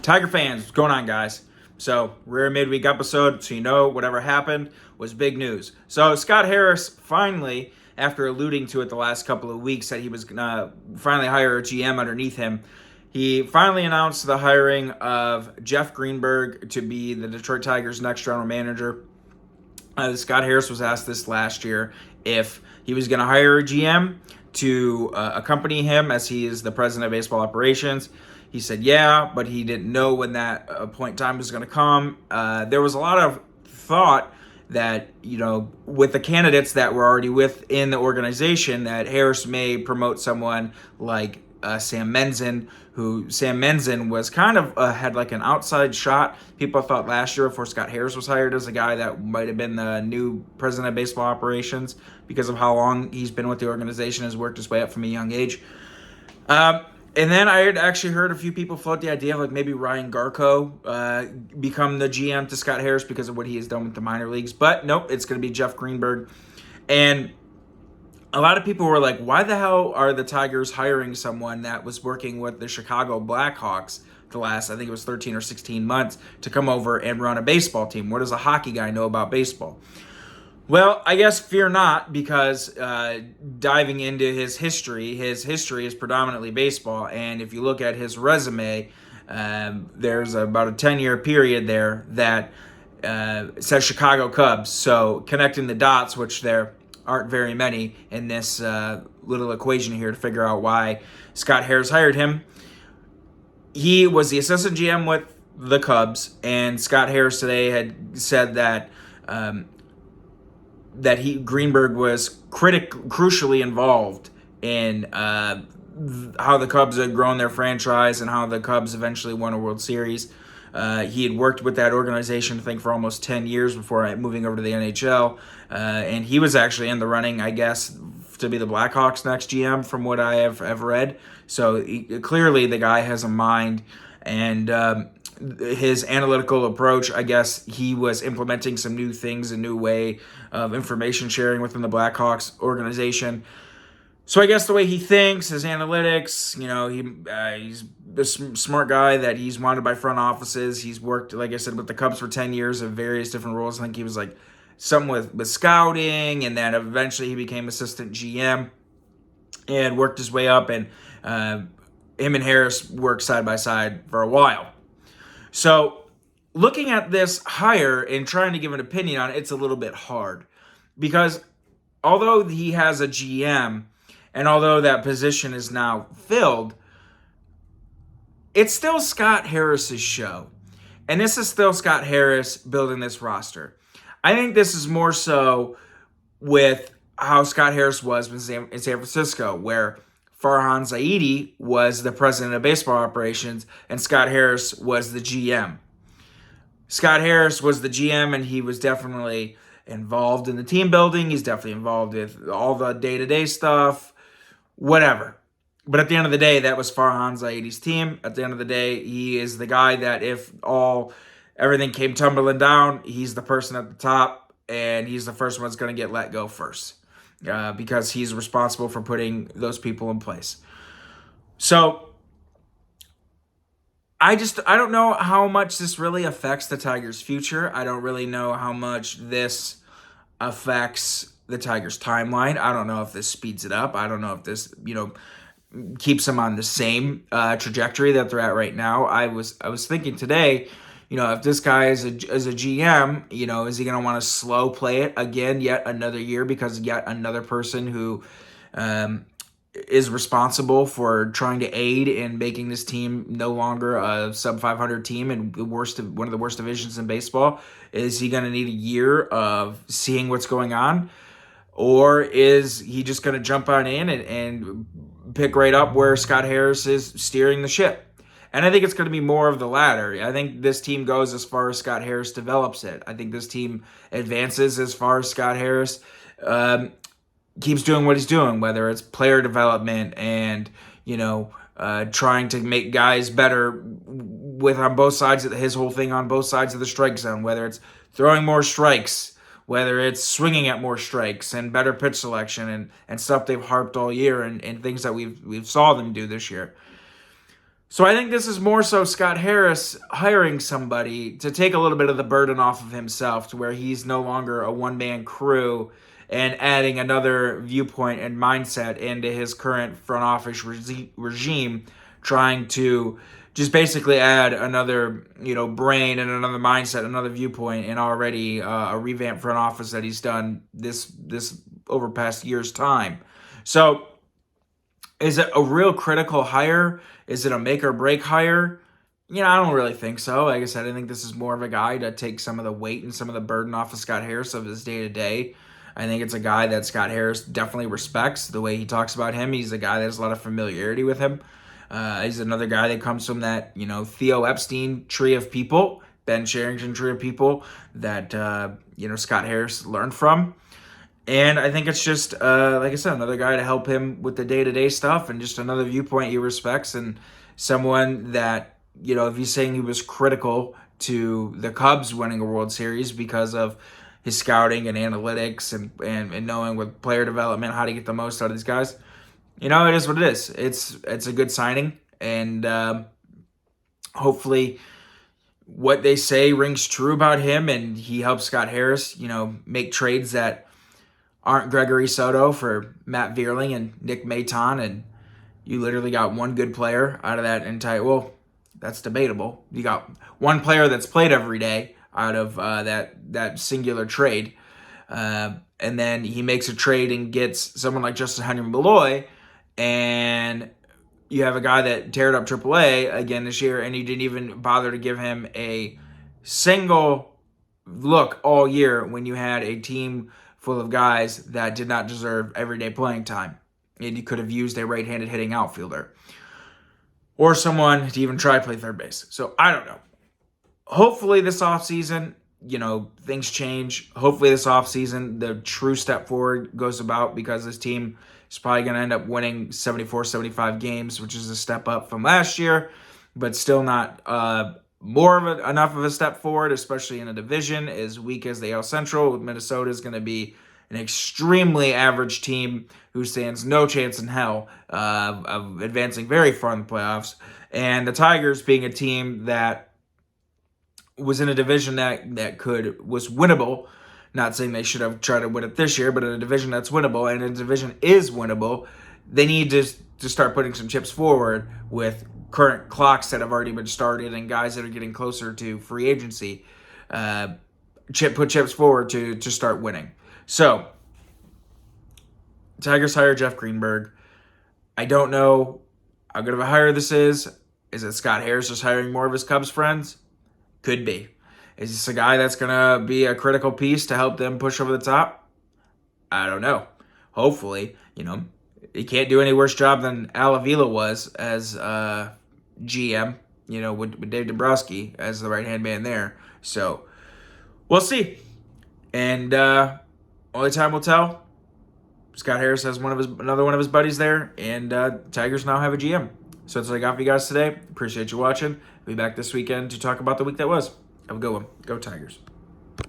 Tiger fans, what's going on, guys? So, rare midweek episode, so you know whatever happened was big news. So, Scott Harris finally, after alluding to it the last couple of weeks, that he was going to finally hire a GM underneath him. He finally announced the hiring of Jeff Greenberg to be the Detroit Tigers' next general manager. Scott Harris was asked this last year if he was going to hire a GM to accompany him as he is the president of baseball operations. He said, yeah, but he didn't know when that point in time was going to come. There was a lot of thought that, with the candidates that were already within the organization, that Harris may promote someone like Sam Menzin, who Sam Menzin was kind of had like an outside shot. People thought last year before Scott Harris was hired as a guy that might have been the new president of baseball operations because of how long he's been with the organization, has worked his way up from a young age. And then I had actually heard a few people float the idea of like maybe Ryan Garco become the GM to Scott Harris because of what he has done with the minor leagues. But nope, it's going to be Jeff Greenberg. And a lot of people were like, why the hell are the Tigers hiring someone that was working with the Chicago Blackhawks the last, I think it was 13 or 16 months, to come over and run a baseball team? What does a hockey guy know about baseball? Well, I guess fear not, because diving into his history is predominantly baseball. And if you look at his resume, there's about a 10-year period there that says Chicago Cubs. So connecting the dots, which there aren't very many in this little equation here to figure out why Scott Harris hired him. He was the assistant GM with the Cubs, and Scott Harris today had said that Greenberg was crucially involved in how the Cubs had grown their franchise and how the Cubs eventually won a World Series. He had worked with that organization, I think, for almost 10 years before moving over to the NHL. And he was actually in the running, I guess, to be the Blackhawks' next GM, from what I have read. So clearly the guy has a mind, and his analytical approach, I guess he was implementing some new things, a new way of information sharing within the Blackhawks organization. So I guess the way he thinks, his analytics, he's the smart guy that he's wanted by front offices. He's worked, like I said, with the Cubs for 10 years of various different roles. I think he was like something with scouting, and then eventually he became assistant GM and worked his way up, and him and Harris worked side by side for a while. So looking at this hire and trying to give an opinion on it, it's a little bit hard, because although he has a GM, and although that position is now filled, it's still Scott Harris's show. And this is still Scott Harris building this roster. I think this is more so with how Scott Harris was in San Francisco, where Farhan Zaidi was the president of baseball operations and Scott Harris was the GM. Scott Harris was the GM, and he was definitely involved in the team building. He's definitely involved with all the day-to-day stuff, whatever. But at the end of the day, that was Farhan Zaidi's team. At the end of the day, he is the guy that if everything came tumbling down, he's the person at the top, and he's the first one that's going to get let go first, because he's responsible for putting those people in place. So I don't know how much this really affects the Tigers' future. I don't really know how much this affects the Tigers' timeline. I don't know if this speeds it up. I don't know if this, keeps them on the same trajectory that they're at right now. I was thinking today, if this guy is a GM, is he going to want to slow play it again yet another year, because yet another person who is responsible for trying to aid in making this team no longer a sub 500 team and one of the worst divisions in baseball? Is he going to need a year of seeing what's going on? Or is he just going to jump on in and pick right up where Scott Harris is steering the ship? And I think it's going to be more of the latter. I think this team goes as far as Scott Harris develops it. I think this team advances as far as Scott Harris keeps doing what he's doing, whether it's player development and, trying to make guys better on both sides of his whole thing on both sides of the strike zone, whether it's throwing more strikes, whether it's swinging at more strikes and better pitch selection and stuff they've harped all year and things that we've saw them do this year. So I think this is more so Scott Harris hiring somebody to take a little bit of the burden off of himself, to where he's no longer a one-man crew, and adding another viewpoint and mindset into his current front office regime, trying to just basically add another, brain and another mindset, another viewpoint, and already a revamped front office that he's done this over past year's time. So is it a real critical hire? Is it a make or break hire? I don't really think so. Like I said, I think this is more of a guy to take some of the weight and some of the burden off of Scott Harris of his day to day. I think it's a guy that Scott Harris definitely respects the way he talks about him. He's a guy that has a lot of familiarity with him. He's another guy that comes from that, Theo Epstein tree of people, Ben Sherrington tree of people that, Scott Harris learned from. And I think it's just, like I said, another guy to help him with the day-to-day stuff, and just another viewpoint he respects, and someone that, if he's saying he was critical to the Cubs winning a World Series because of his scouting and analytics and knowing with player development how to get the most out of these guys, it is what it is. It's a good signing, and hopefully what they say rings true about him, and he helps Scott Harris, make trades that aren't Gregory Soto for Matt Vierling and Nick Maton, and you literally got one good player out of that entire, well, that's debatable. You got one player that's played every day out of that singular trade, and then he makes a trade and gets someone like Justin Henry Malloy, and you have a guy that teared up AAA again this year, and you didn't even bother to give him a single look all year when you had a team full of guys that did not deserve everyday playing time. And you could have used a right-handed hitting outfielder or someone to even try play third base. So I don't know. Hopefully this offseason, things change. Hopefully this offseason, the true step forward goes about, because this team is probably going to end up winning 74, 75 games, which is a step up from last year, but still not enough of a step forward, especially in a division as weak as the AL Central. Minnesota is going to be an extremely average team who stands no chance in hell of advancing very far in the playoffs. And the Tigers being a team that was in a division that was winnable. Not saying they should have tried to win it this year, but in a division that's winnable, and a division is winnable, they need to start putting some chips forward with current clocks that have already been started and guys that are getting closer to free agency. Put chips forward to start winning. So, Tigers hire Jeff Greenberg. I don't know how good of a hire this is. Is it Scott Harris just hiring more of his Cubs friends? Could be. Is this a guy that's going to be a critical piece to help them push over the top? I don't know. Hopefully, he can't do any worse job than Al Avila was as GM, with Dave Dombrowski as the right-hand man there. So, we'll see. And only time will tell. Scott Harris has another one of his buddies there, and Tigers now have a GM. So that's what I got for you guys today. Appreciate you watching. I'll be back this weekend to talk about the week that was. Have a good one. Go Tigers.